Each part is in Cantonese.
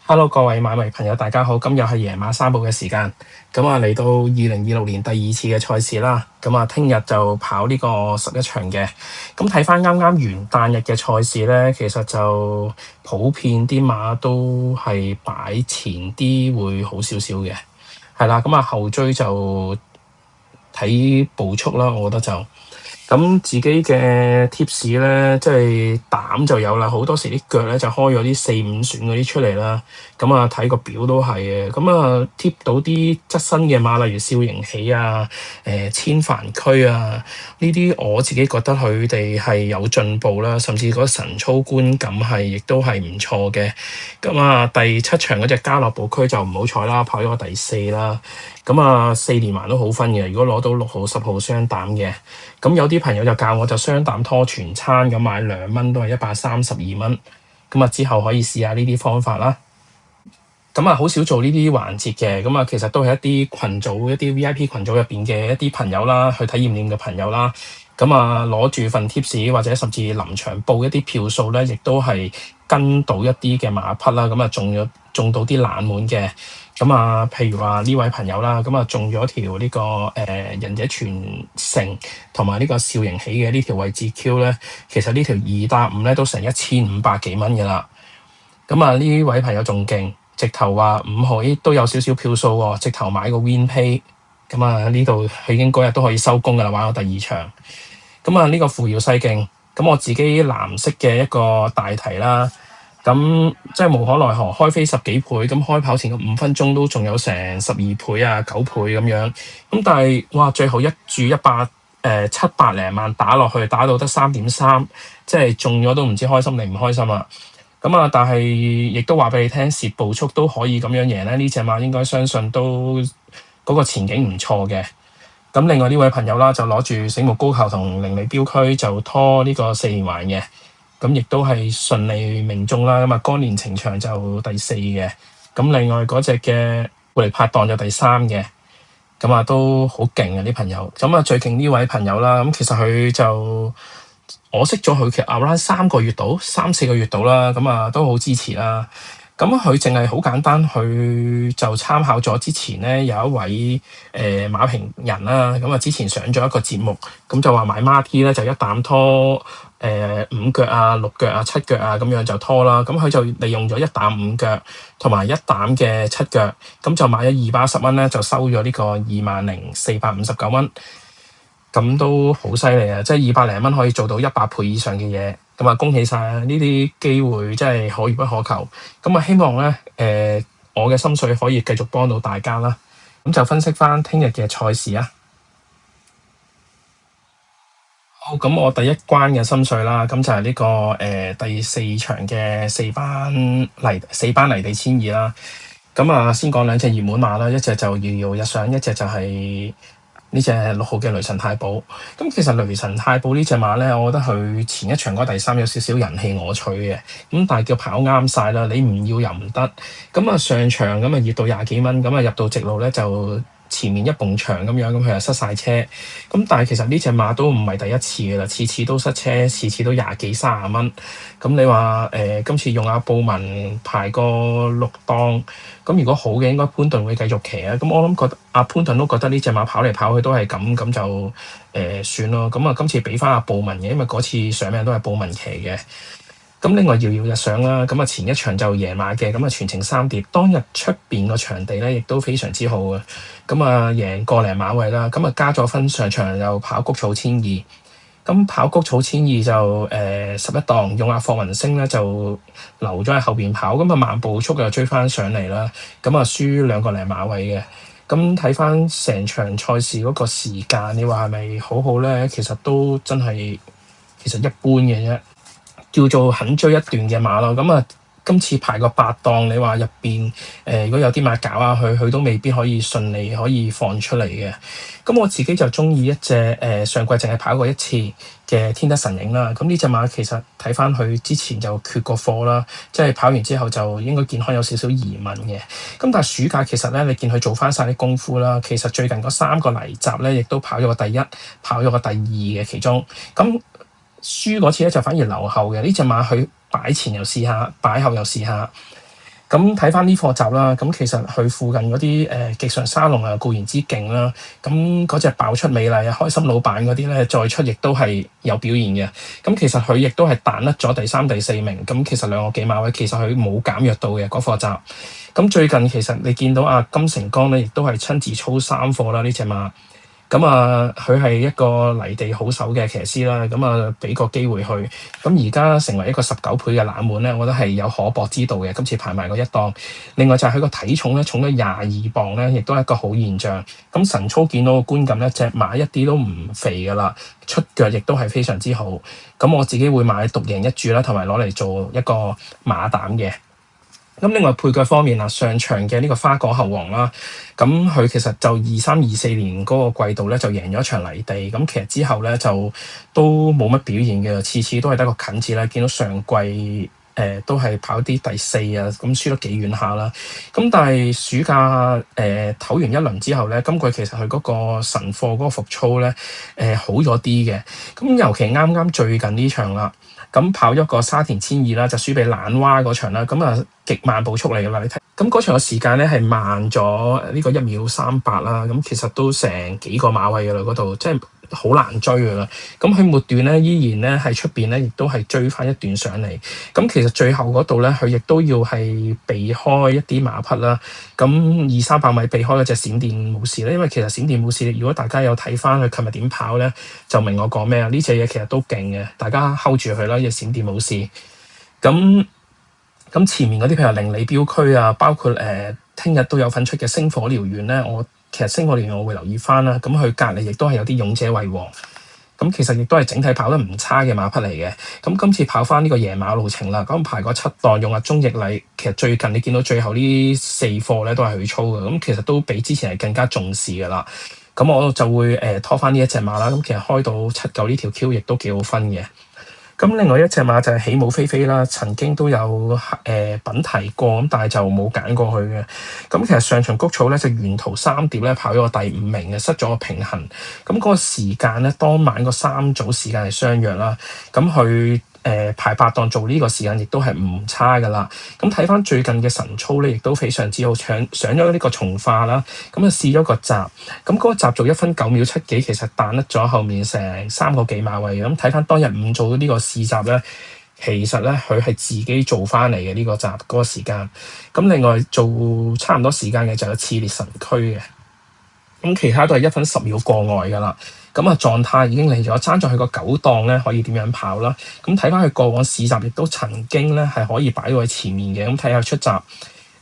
Hello，各位馬迷朋友，大家好！今日係夜馬三步嘅時間，嚟到2026年第二次嘅賽事啦。聽日就跑呢個11場嘅。睇翻啱啱元旦日嘅賽事咧，其實就普遍啲馬都係擺前啲會好少少嘅，係啦。後追就睇步速啦，我覺得就。自己嘅 tips 咧，即係膽就有啦，好多時啲腳咧就開咗啲4、5選嗰啲出嚟啦。睇個表都係嘅。貼到啲側身嘅馬，例如笑盈喜啊、千帆區啊，呢啲我自己覺得佢哋係有進步啦，甚至個神操觀感亦都係唔錯嘅。第7場嗰隻家樂寶區就唔好彩啦，跑咗個第4啦。4連環都好分嘅，如果攞到6號、10號雙膽嘅，有啲朋友就教我就雙膽拖全餐咁買2蚊都係132蚊，之後可以試下呢啲方法啦。好少做呢啲環節嘅，其實都係一啲群組、一啲 VIP 群組入邊嘅一啲朋友啦，去體驗店嘅朋友啦。攞住份 tips 或者甚至臨場報一啲票數咧，亦都係跟到一啲嘅馬匹啦。中到啲冷門嘅。譬如話呢位朋友啦，中咗條呢個仁者傳承同埋呢個笑盈喜嘅呢條位置 Q 咧，其實呢條2+5咧都成1500幾蚊嘅啦。呢位朋友仲勁，直頭話5號都有少少票數喎，直頭買個 win pay。呢度佢已經嗰日都可以收工噶啦，玩到第2場。呢個扶搖世勁，我自己藍色嘅一個大題啦。即係無可奈何，開飛10幾倍，開跑前嘅5分鐘都仲有成12倍啊、9倍咁樣。但係哇，最後一注700零萬打落去，打到得3.3，即係中咗都唔知開心定唔開心啊！但係亦都話俾你聽，蝕步速都可以咁樣贏咧。呢隻馬應該相信都嗰個前景唔錯嘅。另外呢位朋友啦，就攞住醒目高球同靈利標區就拖呢個4連環嘅。亦都係順利命中啦。干連程場就第4嘅。另外嗰隻嘅活力拍檔就第3嘅。都好勁啊啲朋友。最勁呢位朋友啦，其實佢就我識咗佢其實 around 3個月到3、4個月到啦。都好支持啦。佢淨係好簡單，佢就參考咗之前咧有一位馬評人啦。之前上咗一個節目，就話買孖 T 咧就一膽拖5腳啊、6腳啊、7腳啊咁樣就拖啦。佢就利用咗一膽5腳同埋一膽嘅7腳，就買咗210蚊咧，就收咗呢個20,459蚊。都好犀利啊！即係200零蚊可以做到100倍以上嘅嘢。恭喜晒啊！呢啲機會真係可遇不可求。希望咧我嘅心水可以繼續幫到大家啦。就分析翻聽日嘅賽事啊。好，我第一關嘅心水啦，就係呢個第4場嘅4班泥地千二啦。先講2隻熱門馬啦，一隻就遙遙日上，一隻就係呢隻6號嘅雷神太保。其實雷神太保呢隻馬咧，我覺得佢前一場嗰第3有少少人氣我取嘅，但係叫跑啱晒啦，你唔要又唔得。上場熱到20幾蚊，入到直路咧就前面一埲牆咁樣，佢又塞晒車。但係其實呢隻馬都唔係第一次嘅啦，次次都塞車，次次都20幾30蚊。你話今次用阿布文排個6檔，如果好嘅應該潘頓會繼續騎啊。我諗覺得阿潘頓都覺得呢隻馬跑嚟跑去都係咁就算咯。今次俾翻阿布文嘅，因為嗰次上名都係布文騎嘅。另外遙遙日上啦，前一場就贏馬嘅，全程3碟。當日出邊個場地咧，亦都非常之好嘅。贏個零馬位啦，加咗分上場又跑谷草1200。跑谷草1200就11檔，用阿霍雲星咧就留咗喺後邊跑，慢步速又追翻上嚟啦。輸2個零馬位嘅。睇翻成場賽事嗰個時間，你話係咪好好咧？其實都真係一般嘅啫。叫做肯追一段嘅馬咯。今次排個8檔，你話入邊如果有啲馬搞下佢都未必可以順利可以放出嚟嘅。我自己就中意一隻上季淨係跑過1次嘅天德神影啦。呢隻馬其實睇翻佢之前就缺過貨啦，即係跑完之後就應該健康有少少疑問嘅。但係暑假其實咧，你見佢做翻晒啲功夫啦。其實最近嗰3個泥集咧，亦都跑咗個第1，跑咗個第2嘅其中。輸嗰次咧就反而留後嘅。呢隻馬佢擺前又試下，擺後又試下。咁睇翻呢課集啦，咁其實佢附近嗰啲極上沙龍啊固然之勁啦，咁嗰隻爆出美麗啊開心老闆嗰啲咧再出亦都係有表現嘅。咁其實佢亦都係彈甩咗第3、第4名，咁其實兩個幾馬位其實佢冇減弱到嘅嗰課集。咁最近其實你見到金城江咧，亦都係親自操3課啦呢隻馬。咁佢係一個泥地好手嘅騎師啦，咁俾個機會佢，咁而家成為一個19倍嘅冷門咧，我覺得係有可博之道嘅。今次排埋個1檔，另外就係佢個體重咧重咗22磅咧，亦都係一個好現象。咁晨操見到個觀感咧，隻馬一啲都唔肥噶啦，出腳亦都係非常之好。咁我自己會買獨贏1注啦，同埋攞嚟做一個馬膽嘅。咁另外配腳方面上場嘅呢個花果猴王啦，咁佢其實就23、24年嗰個季度咧就贏咗一場泥地，咁其實之後咧就都冇乜表現嘅，次次都係得個近字啦。見到上季都係跑啲第4啊，咁輸得幾遠下啦。咁但係暑假唞完一輪之後咧，今季其實佢嗰個神貨嗰個復操咧好咗啲嘅。咁尤其啱啱最近呢場啦。咁跑咗個沙田1002啦，就輸俾懶蛙嗰場啦，咁極慢步速嚟㗎啦，你睇。咁嗰場嘅時間咧係慢咗呢個1秒38啦，咁其實都成幾個馬位㗎啦，嗰度即係好難追㗎啦。咁佢末段咧依然咧喺出邊咧，亦都係追翻一段上嚟。咁其實最後嗰度咧，佢亦都要係避開一啲馬匹啦。咁200、300米避開嗰隻閃電武士咧，因為其實閃電武士，如果大家有睇翻佢琴日點跑咧，就明我講咩啊？呢隻嘢其實都勁嘅，大家 hold 住佢啦，呢隻閃電武士。咁前面嗰啲譬如靈里標區啊，包括聽日都有份出嘅星火燎原咧，其實星火燎原我會留意翻啦。咁佢隔離亦都係有啲勇者為王，咁其實亦都係整體跑得唔差嘅馬匹嚟嘅。咁今次跑翻呢個野馬路程啦，咁排個7檔用鍾易禮，其實最近你見到最後呢4課咧都係佢操嘅，咁其實都比之前係更加重視㗎啦。咁我就會拖翻呢一隻馬啦。咁其實開到7、9呢條 Q 亦都幾好分嘅。咁另外一隻馬就係起舞飛飛啦，曾經都有品提過，咁但係就冇揀過去嘅。咁其實上場谷草咧就沿途3碟咧跑咗個第5名嘅，失咗個平衡。咁嗰個時間咧，當晚個3組時間係相若啦。咁佢排8檔做呢個時間亦都係唔差噶啦。咁睇翻最近嘅晨操咧，亦都非常之好，上咗呢個從化啦。咁試咗個閘，咁嗰個閘做1分9秒7幾，其實彈甩咗後面成3個幾馬位。咁睇翻當日5做呢個試閘咧，其實咧佢係自己做翻嚟嘅呢個閘嗰個時間。咁另外做差唔多時間嘅就有熾烈神驅嘅。咁其他都係1分10秒過外噶啦。咁狀態已經嚟咗，爭咗佢個9檔咧可以點樣跑啦？咁睇翻佢過往試閘亦都曾經咧係可以擺到喺前面嘅，咁睇下出閘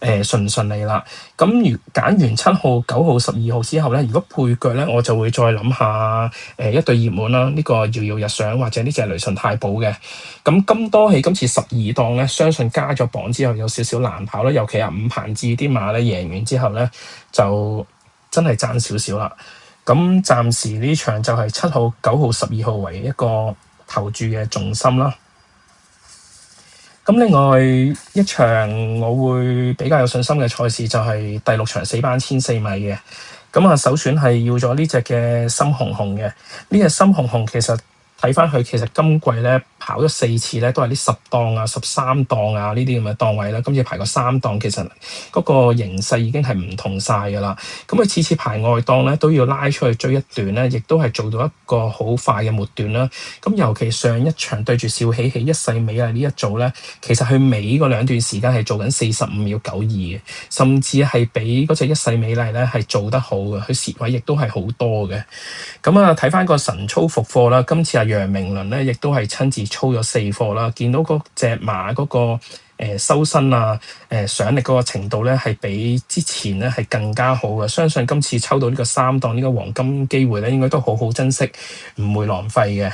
順唔順利啦。咁如揀完7號、9號、12號之後咧，如果配腳咧，我就會再諗下一對熱門啦，呢個遙遙日上或者呢隻雷神太保嘅。咁金多喜今次12檔咧，相信加咗磅之後有少少難跑啦，尤其係伍鵬志啲馬咧贏完之後咧就真係爭少少啦。咁暫時呢場就係7號、9號、12號為一個投注嘅重心啦。咁另外一場我會比較有信心嘅賽事就係第6場4班1400米嘅。咁首選係要咗呢隻嘅深紅紅嘅。呢隻深紅紅其實睇翻佢，其實今季咧跑咗4次咧，都係啲10檔啊、13檔啊呢啲咁嘅檔位啦。今次排個3檔，其實嗰個形勢已經係唔同晒㗎啦。咁佢次次排外檔咧，都要拉出去追一段咧，亦都係做到一個好快嘅末段啦。咁尤其上一場對住邵喜喜一世美麗呢一組咧，其實佢尾嗰2段時間係做緊45秒92嘅，甚至係比嗰隻一世美麗咧係做得好嘅，佢蝕位亦都係好多嘅。咁睇翻個晨操復課啦，今次楊明倫咧，亦都係親自操咗4課啦。見到嗰隻馬嗰個收身啊、上力嗰個程度咧，係比之前咧係更加好嘅。相信今次抽到呢個3檔呢個黃金機會咧，應該都好好珍惜，唔會浪費嘅。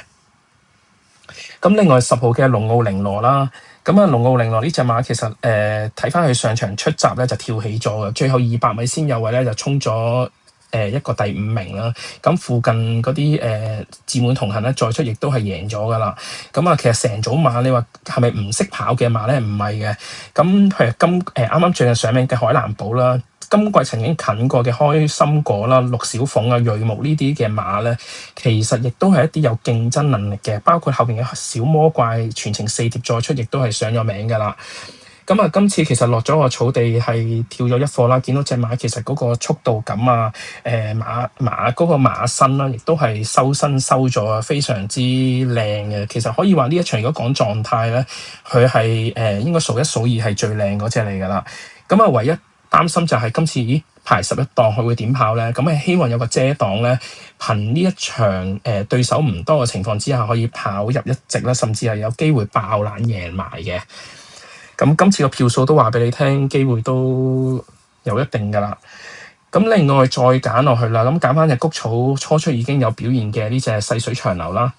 咁另外10號嘅龍奧凌羅啦，咁龍奧凌羅呢隻馬其實睇翻佢上場出閘咧就跳起咗嘅，最後200米先有位咧就衝咗一個第5名啦。咁附近嗰啲志滿同行咧再出亦都係贏咗噶啦。咁其實成組馬你話係咪唔識跑嘅馬咧？唔係嘅。咁譬如啱啱最近上名嘅海南寶啦，今季曾經近過嘅開心果啦、陸小鳳啊、瑞木呢啲嘅馬咧，其實亦都係一啲有競爭能力嘅，包括後邊嘅小魔怪全程4碟再出，亦都係上咗名噶啦。咁啊，今次其實落咗個草地係跳咗一課啦，見到隻馬其實嗰個速度感啊，馬嗰個馬身啦，亦都係收身收咗啊，非常之靚嘅。其實可以話呢一場如果講狀態咧，佢係應該數一數二係最靚嗰隻嚟㗎啦。咁啊，唯一擔心就係今次排11檔佢會點跑咧？咁係希望有個遮檔咧，憑呢一場對手唔多嘅情況之下，可以跑入一席啦，甚至係有機會爆冷贏埋嘅。咁今次個票數都話俾你聽，機會都有一定㗎啦。咁另外再揀落去啦，咁揀翻隻谷草初出已經有表現嘅呢隻細水長流啦。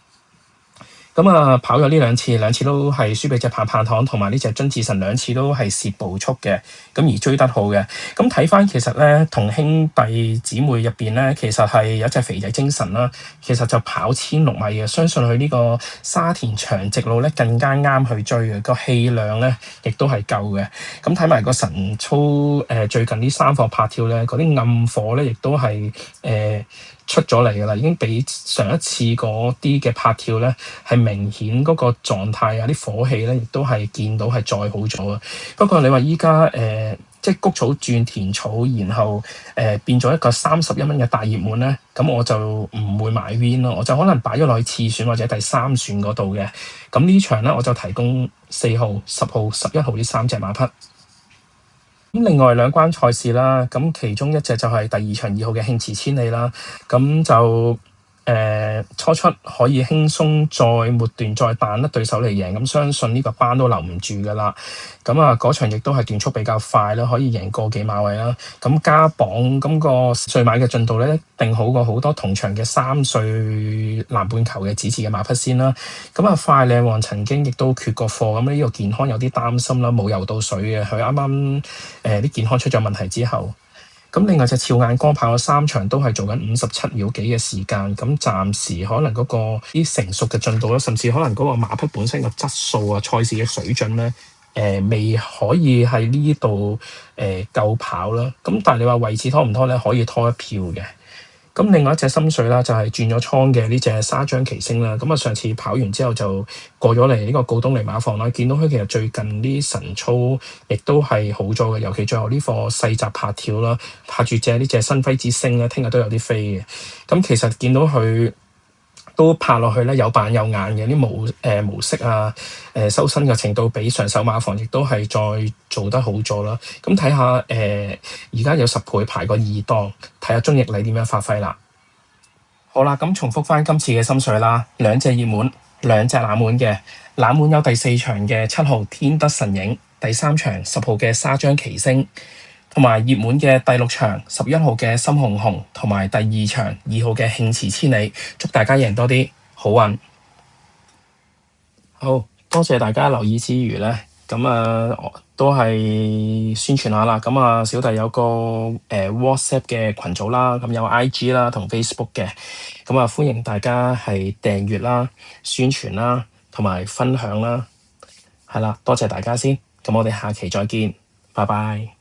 咁啊，跑咗呢兩次都係輸俾隻棒棒糖同埋呢隻津智神，兩次都係蝕步速嘅，咁而追得好嘅。咁睇翻其實咧，同兄弟姊妹入邊咧，其實係有一隻肥仔精神啦，其實就跑1600米嘅，相信佢呢個沙田長直路咧更加啱去追嘅，個氣量咧亦都係夠嘅。咁睇埋個神操最近呢3課拍跳咧，嗰啲暗火咧亦都係出咗嚟㗎啦，已經比上一次嗰啲嘅拍跳咧係明顯嗰個狀態啊，啲火氣咧亦都係見到係再好咗啊。不過你話依家即係谷草轉田草，然後變咗一個31蚊嘅大熱門咧，咁我就唔會買 win 咯，我就可能擺咗落去次選或者第3選嗰度嘅。咁呢場咧我就提供4號、10號、11號呢3隻馬匹。咁另外兩關賽事啦，咁其中一隻就係第2場2號嘅慶馳千里啦，咁就初出可以輕鬆再末段再彈得對手嚟贏，咁相信呢個班都留唔住噶啦。咁啊嗰場亦都係段速比較快啦，可以贏個幾馬位啦。咁加磅咁個歲買嘅進度咧，一定好過好多同場嘅3歲南半球嘅子嗣嘅馬匹先啦。咁啊快靚王曾經亦都缺過貨，咁呢個健康有啲擔心啦，冇游到水嘅，佢啱啱啲健康出咗問題之後。咁另外隻俏眼光跑咗3場都係做緊57秒幾嘅時間，咁暫時可能嗰個啲成熟嘅進度啦，甚至可能嗰個馬匹本身嘅質素啊、賽事嘅水準咧，未可以喺呢度夠跑啦。咁但係你話位置拖唔拖咧，可以拖一票嘅。咁另外一隻心水啦，就係轉咗倉嘅呢隻沙張奇星啦。咁啊上次跑完之後就過咗嚟呢個告東尼馬房啦，見到佢其實最近啲神操亦都係好咗嘅，尤其最後呢課細集拍跳啦，拍住呢隻新輝之星咧，聽日都有啲飛嘅。咁其實見到佢都拍落去咧，有板有眼嘅啲模式啊，收身嘅程度比上手馬房亦都係再做得好咗啦。咁睇下而家有10倍排個2檔，睇下鍾易禮點樣發揮啦。好啦，咁重複翻今次嘅心水啦，兩隻熱門，兩隻冷門嘅。冷門有第4場嘅7號天德神影，第3場10號嘅沙張奇星，同埋熱門嘅第6場11號嘅深紅紅，同埋第2場2號嘅慶馳千里。祝大家贏多啲，好運！好多謝大家留意之餘咧，咁都係宣傳下啦。咁小弟有個WhatsApp 嘅群組啦，咁有 IG 啦同 Facebook 嘅，咁歡迎大家係訂閱啦、宣傳啦同埋分享啦。係啦，多謝大家先。咁我哋下期再見，拜拜。